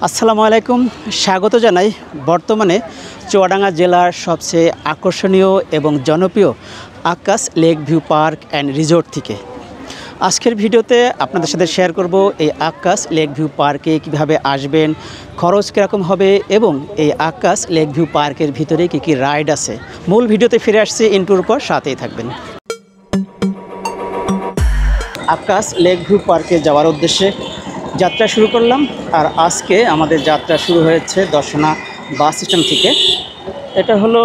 আসসালামু আলাইকুম, স্বাগত জানাই বর্তমানে চুয়াডাঙ্গা জেলার সবচেয়ে আকর্ষণীয় এবং জনপ্রিয় Akkas lake view park and resort থেকে। আজকের ভিডিওতে আপনাদের সাথে শেয়ার করব এই আক্কাস লেক ভিউ পার্কে কীভাবে আসবেন, খরচ কীরকম হবে এবং এই আক্কাস লেক ভিউ পার্কের ভিতরে কী কী রাইড আছে। মূল ভিডিওতে ফিরে আসছি, ইন্টুর পর সাথেই থাকবেন। আক্কাস লেক ভিউ পার্কে যাওয়ার উদ্দেশ্যে যাত্রা শুরু করলাম। আর আজকে আমাদের যাত্রা শুরু হয়েছে দর্শনা বাস স্ট্যান্ড থেকে। এটা হলো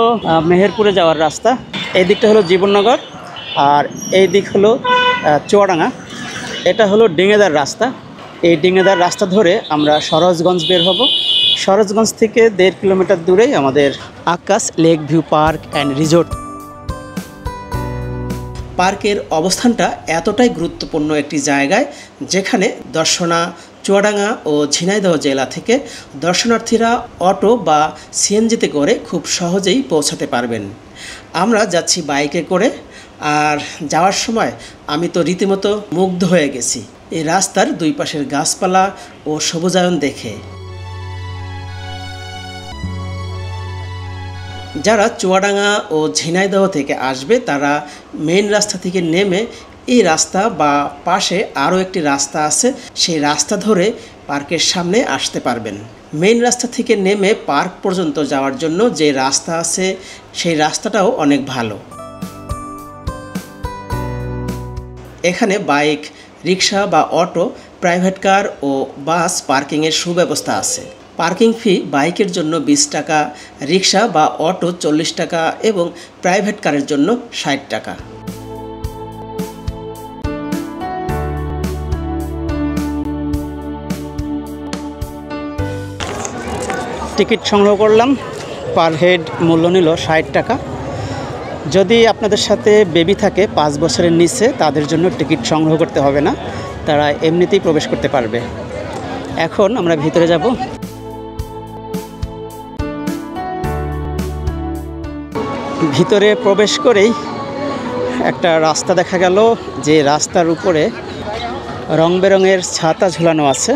মেহেরপুরে যাওয়ার রাস্তা। এই দিকটা হলো জীবননগর আর এই দিক হলো চুয়াডাঙ্গা। এটা হলো ডিঙেদার রাস্তা। এই ডিঙেদার রাস্তা ধরে আমরা সরোজগঞ্জ বের হব। সরোজগঞ্জ থেকে 1.5 কিলোমিটার দূরেই আমাদের Akkas lake view park and resort. পার্কের অবস্থানটা এতটাই গুরুত্বপূর্ণ একটি জায়গায়, যেখানে দর্শনা, চুয়াডাঙ্গা ও ঝিনাইদহ জেলা থেকে দর্শনার্থীরা অটো বা সিএনজিতে করে খুব সহজেই পৌঁছাতে পারবেন। আমরা যাচ্ছি বাইকে করে, আর যাওয়ার সময় আমি তো রীতিমতো মুগ্ধ হয়ে গেছি এই রাস্তার দুই পাশের গাছপালা ও সবুজায়ন দেখে। যারা চুয়াডাঙ্গা ও ঝিনাইদহ থেকে আসবে তারা মেইন রাস্তা থেকে নেমে এই রাস্তা বা পাশে আরও একটি রাস্তা আছে, সেই রাস্তা ধরে পার্কের সামনে আসতে পারবেন। মেইন রাস্তা থেকে নেমে পার্ক পর্যন্ত যাওয়ার জন্য যে রাস্তা আছে সেই রাস্তাটাও অনেক ভালো। এখানে বাইক, রিক্সা বা অটো, প্রাইভেট কার ও বাস পার্কিংয়ের সুব্যবস্থা আছে। পার্কিং ফি বাইকের জন্য 20 টাকা, রিক্সা বা অটো 40 টাকা এবং প্রাইভেট কারের জন্য 60 টাকা। টিকিট সংগ্রহ করলাম। পার হেড মূল্য নিল 60 টাকা। যদি আপনাদের সাথে বেবি থাকে 5 বছরের নিচে, তাদের জন্য টিকিট সংগ্রহ করতে হবে না, তারা এমনিতেই প্রবেশ করতে পারবে। এখন আমরা ভিতরে যাব। ভিতরে প্রবেশ করেই একটা রাস্তা দেখা গেল, যে রাস্তার উপরে রং বেরঙের ছাতা ঝুলানো আছে।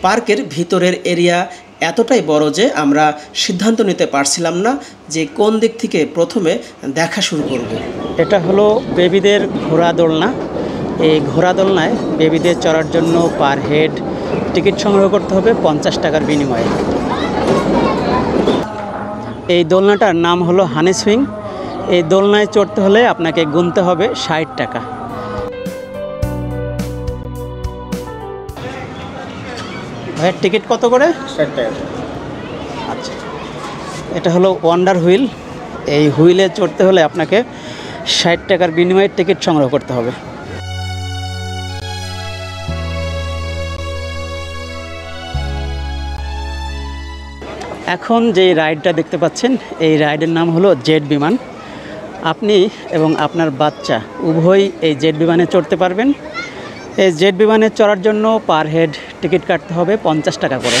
পার্কের ভিতরের এরিয়া এতটাই বড় যে আমরা সিদ্ধান্ত নিতে পারছিলাম না যে কোন দিক থেকে প্রথমে দেখা শুরু করব। এটা হলো বেবিদের ঘোড়া দোলনা। এই ঘোড়া দোলনায় বেবিদের চড়ার জন্য পার হেড টিকিট সংগ্রহ করতে হবে 50 টাকার বিনিময়ে। এই দোলনাটার নাম হলো হানি সুইং। এই দোলনায় চড়তে হলে আপনাকে গুনতে হবে 60 টাকা। ভাইয়ের টিকিট কত করে? 60 টাকা। আচ্ছা, এটা হলো ওয়ান্ডার হুইল। এই হুইলে চড়তে হলে আপনাকে 60 টাকার বিনিময়ে টিকিট সংগ্রহ করতে হবে। এখন যে রাইডটা দেখতে পাচ্ছেন, এই রাইডের নাম হলো জেট বিমান। আপনি এবং আপনার বাচ্চা উভয়ই এই জেট বিমানে চড়তে পারবেন। এই জেট বিমানে চড়ার জন্য পার হেড টিকিট কাটতে হবে 50 টাকা করে।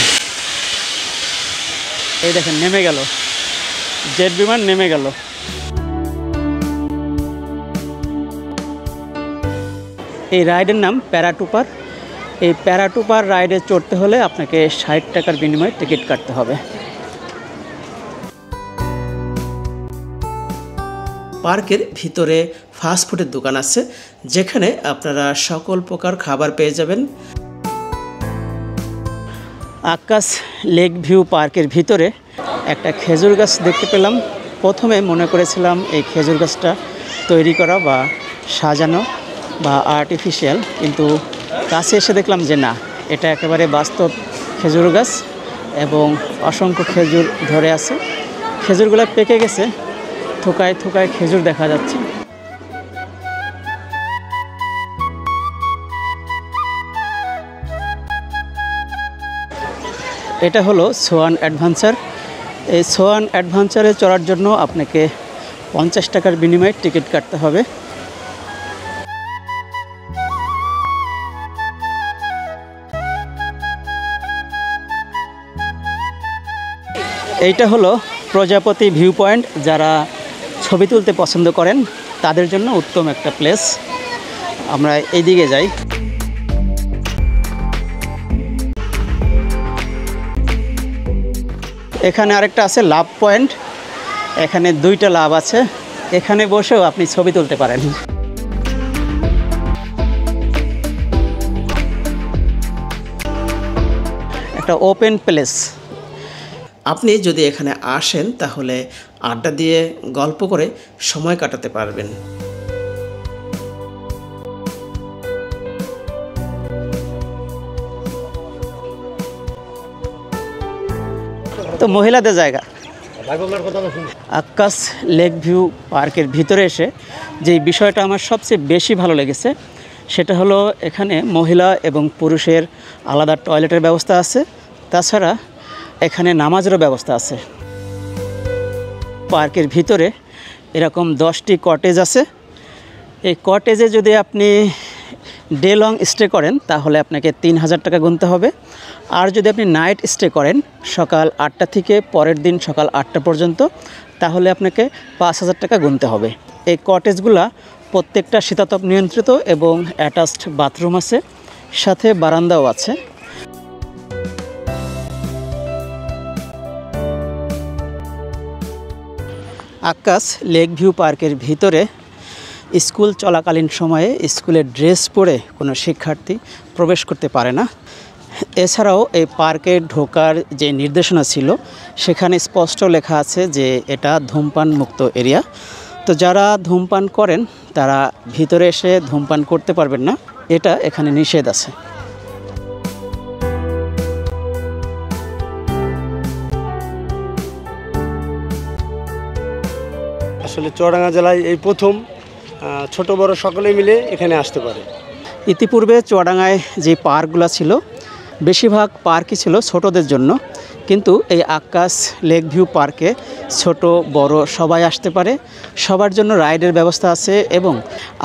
এই দেখেন নেমে গেল, জেট বিমান নেমে গেল। এই রাইডের নাম প্যারাটুপার। এই প্যারাটুপার রাইডে চড়তে হলে আপনাকে 60 টাকার বিনিময়ে টিকিট কাটতে হবে। পার্কের ভিতরে ফাস্টফুডের দোকান আছে, যেখানে আপনারা সকল প্রকার খাবার পেয়ে যাবেন। আক্কাস লেক ভিউ পার্কের ভিতরে একটা খেজুর গাছ দেখতে পেলাম। প্রথমে মনে করেছিলাম এই খেজুর গাছটা তৈরি করা বা সাজানো বা আর্টিফিশিয়াল, কিন্তু কাছে এসে দেখলাম যে না, এটা একেবারে বাস্তব খেজুর গাছ এবং অসংখ্য খেজুর ধরে আছে। খেজুরগুলো পেকে গেছে, থোকায় থোকায় খেজুর দেখা যাচ্ছে। এটা হলো সোয়ান অ্যাডভেঞ্চার। এই সোয়ান অ্যাডভেঞ্চারে চড়ার জন্য আপনাকে 50 টাকার বিনিময়ে টিকিট কাটতে হবে। এইটা হলো প্রজাপতি ভিউ পয়েন্ট। যারা ছবি তুলতে পছন্দ করেন তাদের জন্য উত্তম একটা প্লেস। আমরা এইদিকে যাই। এখানে আরেকটা আছে লাভ পয়েন্ট, এখানে 2টা লাভ আছে, এখানে বসেও আপনি ছবি তুলতে পারেন। একটা ওপেন প্লেস। আপনি যদি এখানে আসেন তাহলে আড্ডা দিয়ে গল্প করে সময় কাটাতে পারবেন। তো মহিলাদের জায়গা আক্কাস লেক ভিউ পার্কের ভিতরে এসে যে বিষয়টা আমার সবচেয়ে বেশি ভালো লেগেছে সেটা হলো এখানে মহিলা এবং পুরুষের আলাদা টয়লেটের ব্যবস্থা আছে। তাছাড়া এখানে নামাজেরও ব্যবস্থা আছে। পার্কের ভিতরে এরকম 10টি কটেজ আছে। এই কটেজে যদি আপনি ডে লং স্টে করেন তাহলে আপনাকে 3000 টাকা গুনতে হবে। আর যদি আপনি নাইট স্টে করেন সকাল 8টা থেকে পরের দিন সকাল 8টা পর্যন্ত, তাহলে আপনাকে 5000 টাকা গুনতে হবে। এই কটেজগুলা প্রত্যেকটা শীতাতপ নিয়ন্ত্রিত এবং অ্যাটাচড বাথরুম আছে, সাথে বারান্দাও আছে। আক্কাস লেক ভিউ পার্কের ভিতরে স্কুল চলাকালীন সময়ে স্কুলের ড্রেস পরে কোনো শিক্ষার্থী প্রবেশ করতে পারে না। এছাড়াও এই পার্কে ঢোকার যে নির্দেশনা ছিল সেখানে স্পষ্ট লেখা আছে যে এটা ধূমপান মুক্ত এরিয়া। তো যারা ধূমপান করেন তারা ভিতরে এসে ধূমপান করতে পারবেন না, এটা এখানে নিষেধ আছে। আসলে চুয়াডাঙ্গা জেলায় এই প্রথম ছোট বড় সকলে মিলে এখানে আসতে পারে। ইতিপূর্বে চুয়াডাঙ্গায় যে পার্কগুলো ছিল বেশিরভাগ পার্কই ছিল ছোটদের জন্য, কিন্তু এই আক্কাস লেক ভিউ পার্কে ছোট বড় সবাই আসতে পারে। সবার জন্য রাইডের ব্যবস্থা আছে এবং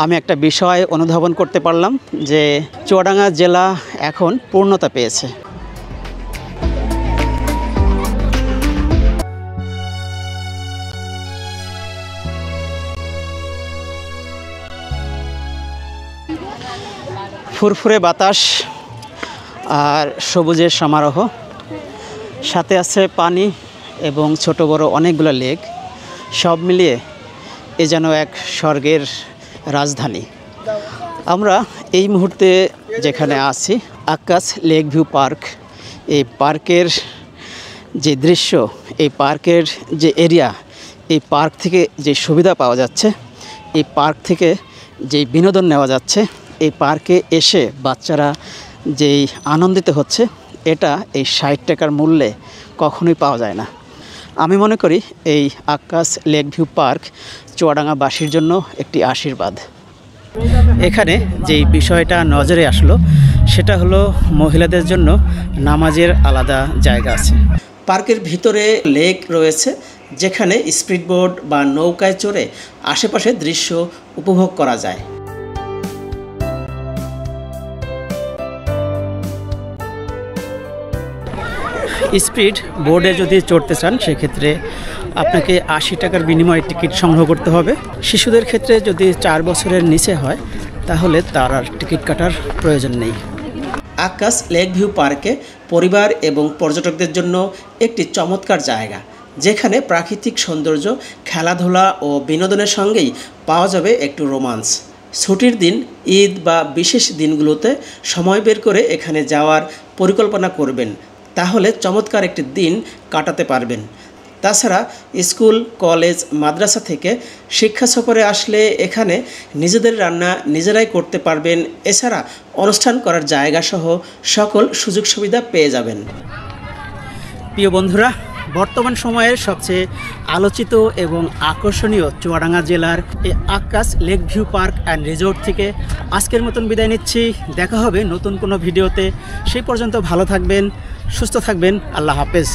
আমি একটা বিষয় অনুধাবন করতে পারলাম যে চুয়াডাঙ্গা জেলা এখন পূর্ণতা পেয়েছে। ফুরফুরে বাতাস আর সবুজের সমারোহ, সাথে আছে পানি এবং ছোট বড় অনেকগুলো লেক, সব মিলিয়ে এ যেন এক স্বর্গের রাজধানী। আমরা এই মুহূর্তে যেখানে আছি আক্কাস লেক ভিউ পার্ক, এই পার্কের যে দৃশ্য, এই পার্কের যে এরিয়া, এই পার্ক থেকে যে সুবিধা পাওয়া যাচ্ছে, এই পার্ক থেকে যেই বিনোদন নেওয়া যাচ্ছে, এই পার্কে এসে বাচ্চারা যেই আনন্দিত হচ্ছে, এটা এই 60 টাকার মূল্যে কখনোই পাওয়া যায় না। আমি মনে করি এই আক্কাস লেক ভিউ পার্ক চুয়াডাঙ্গাবাসীর জন্য একটি আশীর্বাদ। এখানে যেই বিষয়টা নজরে আসলো সেটা হলো মহিলাদের জন্য নামাজের আলাদা জায়গা আছে। পার্কের ভিতরে লেক রয়েছে যেখানে স্পিডবোট বা নৌকায় চড়ে আশেপাশের দৃশ্য উপভোগ করা যায়। স্পিড বোর্ডে যদি চড়তে চান সেক্ষেত্রে আপনাকে 80 টাকার বিনিময়ে টিকিট সংগ্রহ করতে হবে। শিশুদের ক্ষেত্রে যদি 4 বছরের নিচে হয় তাহলে তার আর টিকিট কাটার প্রয়োজন নেই। আক্কাস লেক ভিউ পার্কে পরিবার এবং পর্যটকদের জন্য একটি চমৎকার জায়গা, যেখানে প্রাকৃতিক সৌন্দর্য, খেলাধুলা ও বিনোদনের সঙ্গেই পাওয়া যাবে একটু রোমান্স। ছুটির দিন, ঈদ বা বিশেষ দিনগুলোতে সময় বের করে এখানে যাওয়ার পরিকল্পনা করবেন, তাহলে চমৎকার একটি দিন কাটাতে পারবেন। তাছাড়া স্কুল, কলেজ, মাদ্রাসা থেকে শিক্ষা সফরে আসলে এখানে নিজেদের রান্না নিজেরাই করতে পারবেন। এছাড়া অনুষ্ঠান করার জায়গা সহ সকল সুযোগ সুবিধা পেয়ে যাবেন। প্রিয় বন্ধুরা, বর্তমান সময়ের সবচেয়ে আলোচিত এবং আকর্ষণীয় চুয়াডাঙ্গা জেলার এই Akkas lake view park and resort থেকে আজকের মতন বিদায় নিচ্ছি। দেখা হবে নতুন কোনো ভিডিওতে। সেই পর্যন্ত ভালো থাকবেন, সুস্থ থাকবেন। আল্লাহ হাফেজ।